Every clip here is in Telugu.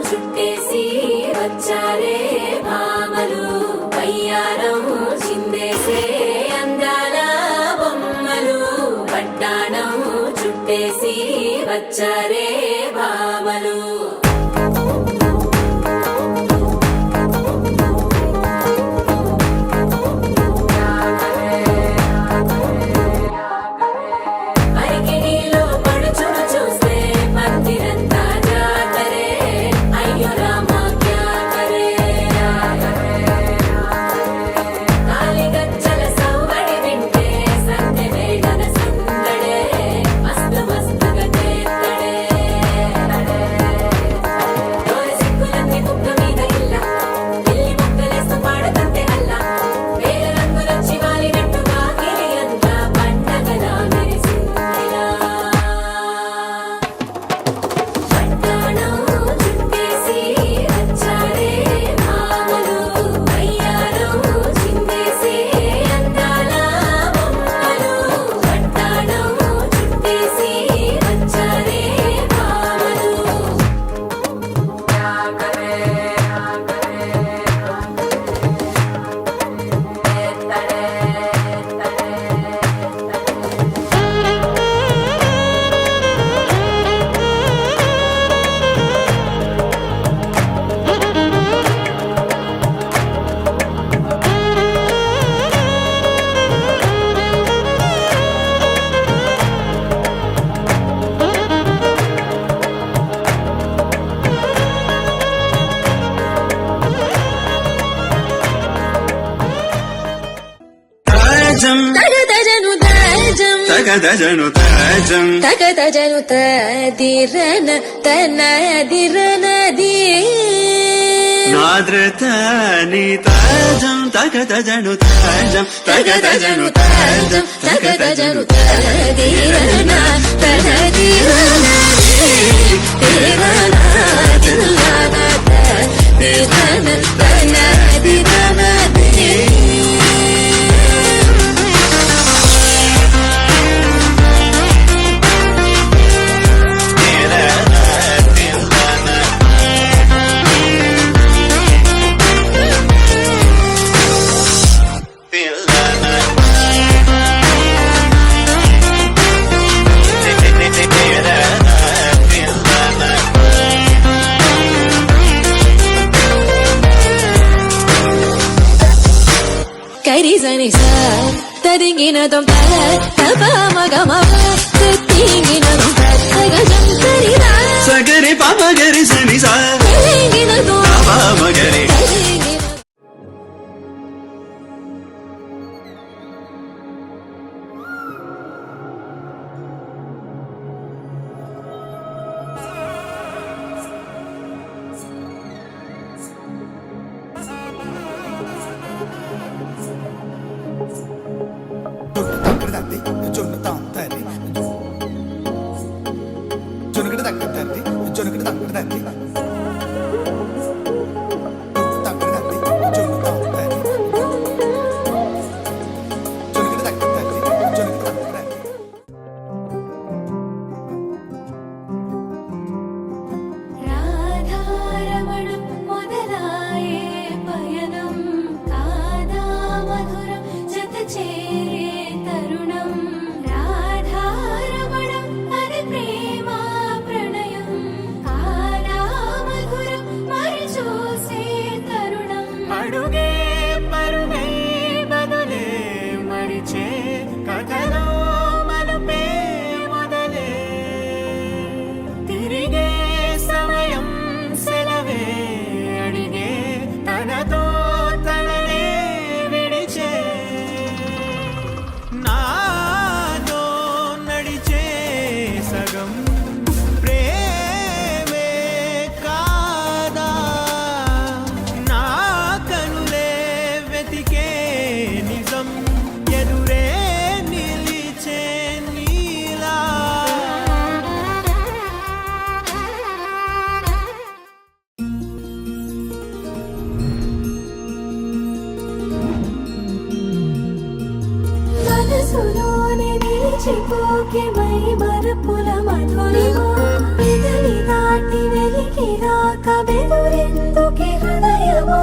చుట్టేసి వచ్చారే భామలు వయ్యారం చిందేసే అందాల బొమ్మలు పట్టాణం చుట్టేసి వచ్చారే భామలు తగదజను తాజం తగదజను తదిరన తనదిరనది నాద్రత నీ తాజం తగదజను తాజం తగదజను తాజం తగదజను తదిరన తనదిరనది తిరన తిల్లన తిరన తనదిరనది కరిజని సార్ తరింగినదం తప మగమ తింగినదం తగజం కరిరా సగరి పాపగరి సని సా తరింగినదం పాపగరి తిరిగే సమయం సెలవే అడిగే మరిచిపోకే మై మరపుల మధురిమా పెదవి దాటి వెలికి రాక బెదురెందుకే హృదయమా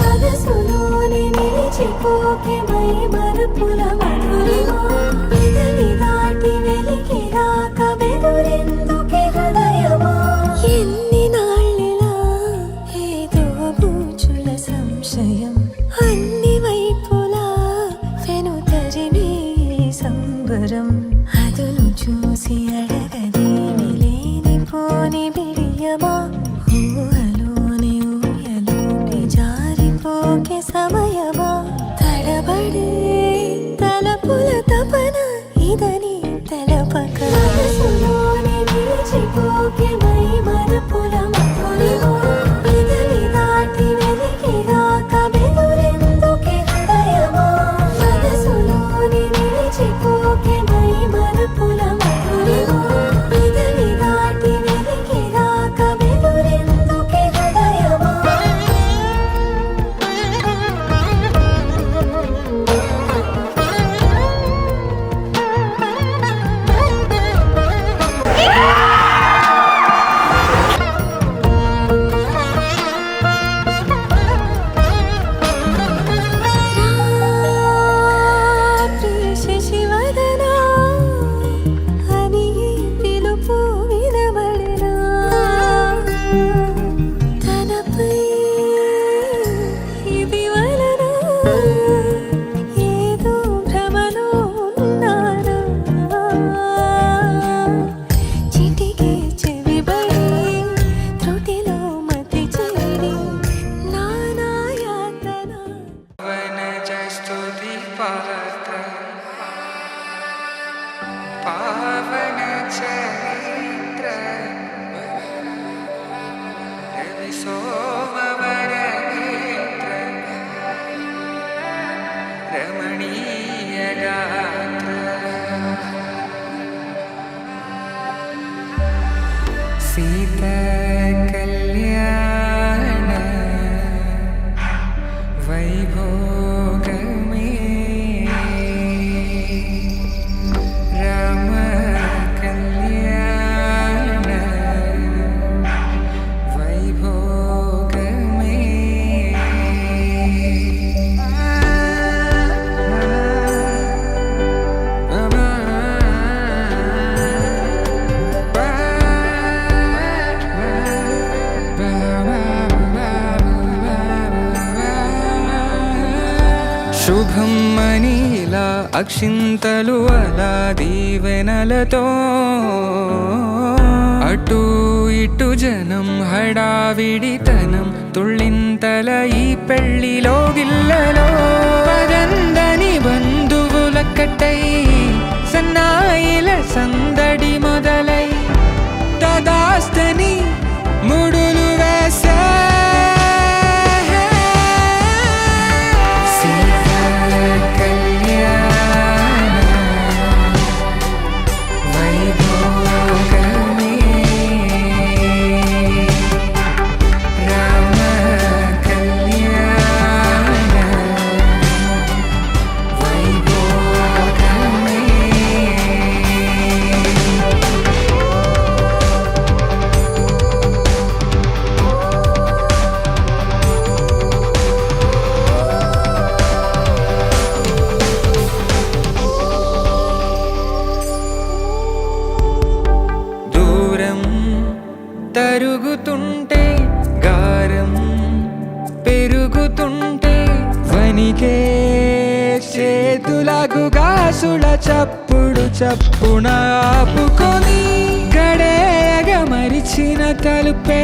మనసులోనే నిలిచిపోకే మై మరపుల మధురిమా పెదవి దాటి వెలికి రాక బెదురెందుకే హృదయమా ఎన్ని నాళ్ళిలా ఏదో బూచుల సంశయం అన్ని వైపులా వెనుతరిని సంబరం అదును చూసి అడగదేమి లేనిపోని బిడియమా ఊహలోని ఊయలోకి జారిపోకే సమయమా తడబడే తలపుల తపన ఇదని తెలపక మనసులోనే నిలిచిపోకే మై మరపుల మధురిమా పెదవి దాటి వెలికి రాక బెదురెందుకే హృదయమా మనసులోనే నిలిచిపోకే మై మరపుల మధురిమా పెదవి దాటి వెలికి రాక బెదురెందుకే హృదయమా శశివదనా అని పిలుపు వినబడనా తనపై ఇది వలన ఏదో భ్రమలో ఉన్నానా చిటికే చెవిబడి త్రుటిలో మతి చెడి నానా యాతన स्तुति पात्र पावन चरित्र रवि सोमवर नेत्र रमणीय गात्र सीता कल्याण वैभोग में राम कल्याण वैभोग శుభం మనీలా అక్షింతలు అలా దీవెనలతో అటు ఇటు జనం హడావిడితనం తుళ్ళింతల ఈ పెళ్లిలో గిల్లలో పదందని బంధువులక్కటై సన్నాయిల సందడి మొదలై తదాస్తని ముడులు వేసే తరుగుతుంటే గారం పెరుగుతుంటే వనికే చేతులకు గాసుల చప్పుడు చప్పున ఆపుకొని గడేగ మరిచిన తలుపే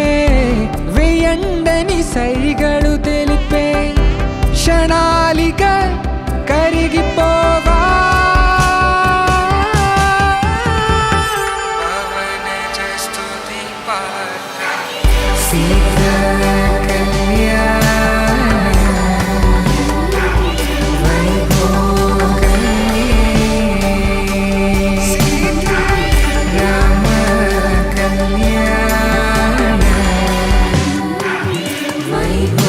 వెయ్యండని సైగడు తెలిపే క్షణాలిక కరిగిపోవా Bye.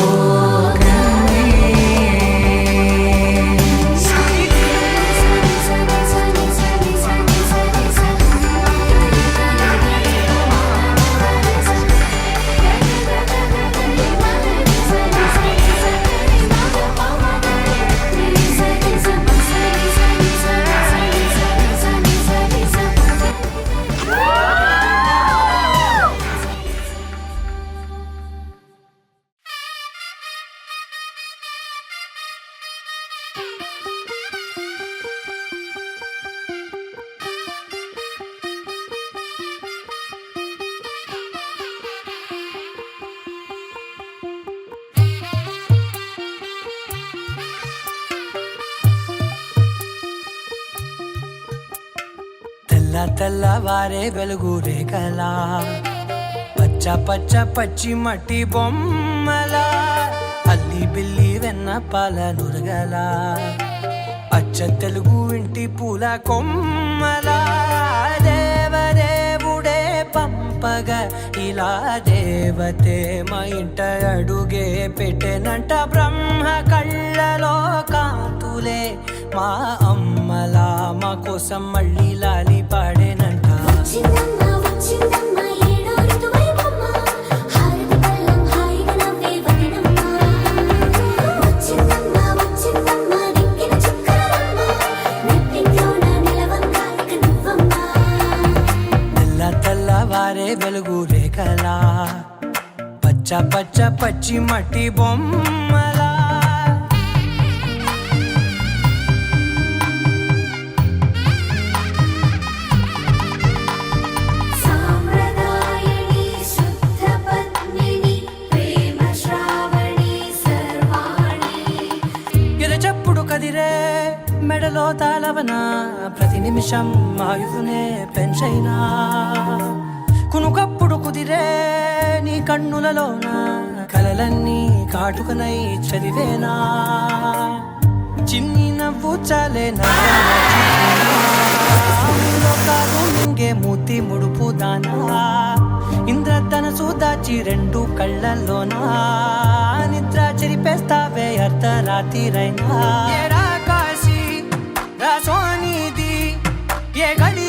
తెల్లవారే వెలుగు రేఖలా పచ్చ పచ్చ పచ్చి మట్టి బొమ్మలా అల్లి బిల్లి వెన్న పాల నురగలా అచ్చ తెలుగు ఇంటి పూల కొమ్మలా దేవదేవుడే పంపగా ఇలా దేవతే మా ఇంట అడుగే పెట్టెనంట బ్రహ్మ కళ్ళలో కాంతులే మా అమ్మలా మా కోసం మళ్ళీ లాలి పాడేనంట వచ్చిందమ్మ వచ్చిందమ్మ ఏడో ఋతువైవమ్మ హారతి పళ్ళం హాయిగా నవ్వే వదనమ్మ వచ్చిందమ్మ వచ్చిందమ్మ దిక్కిన చుక్కలమ్మ నెట్టింట్లోన నిలవంగా ఇక నువ్వమ్మ తెల్లవారే వెలుగు రేఖలా పచ్చ పచ్చ పచ్చి మట్టి బొమ్మలా సామ్రదాయని శుద్ధ పద్మిని ప్రేమ శ్రావణి సర్వాణి ఎరచప్పుడు కదిరే మెడలో తాళవన ప్రతి నిమిషం ఆయుధునే పెంచైనా కునుకప్పుడు కుదిరే నీ కన్నులలోన కలలన్నీ కాటుకనై చదివేనా చిన్ని నవ్వు చాలే లోకాలు మింగే మూతి ముడుపు దానా ఇంద్రధనసు దాచి రెండు కళ్ళల్లోనా నిద్ర చెరిపేస్తావే అర్ధరాత్రిరైనా ఏడా కాశీ రాసోనిది ఏ గడి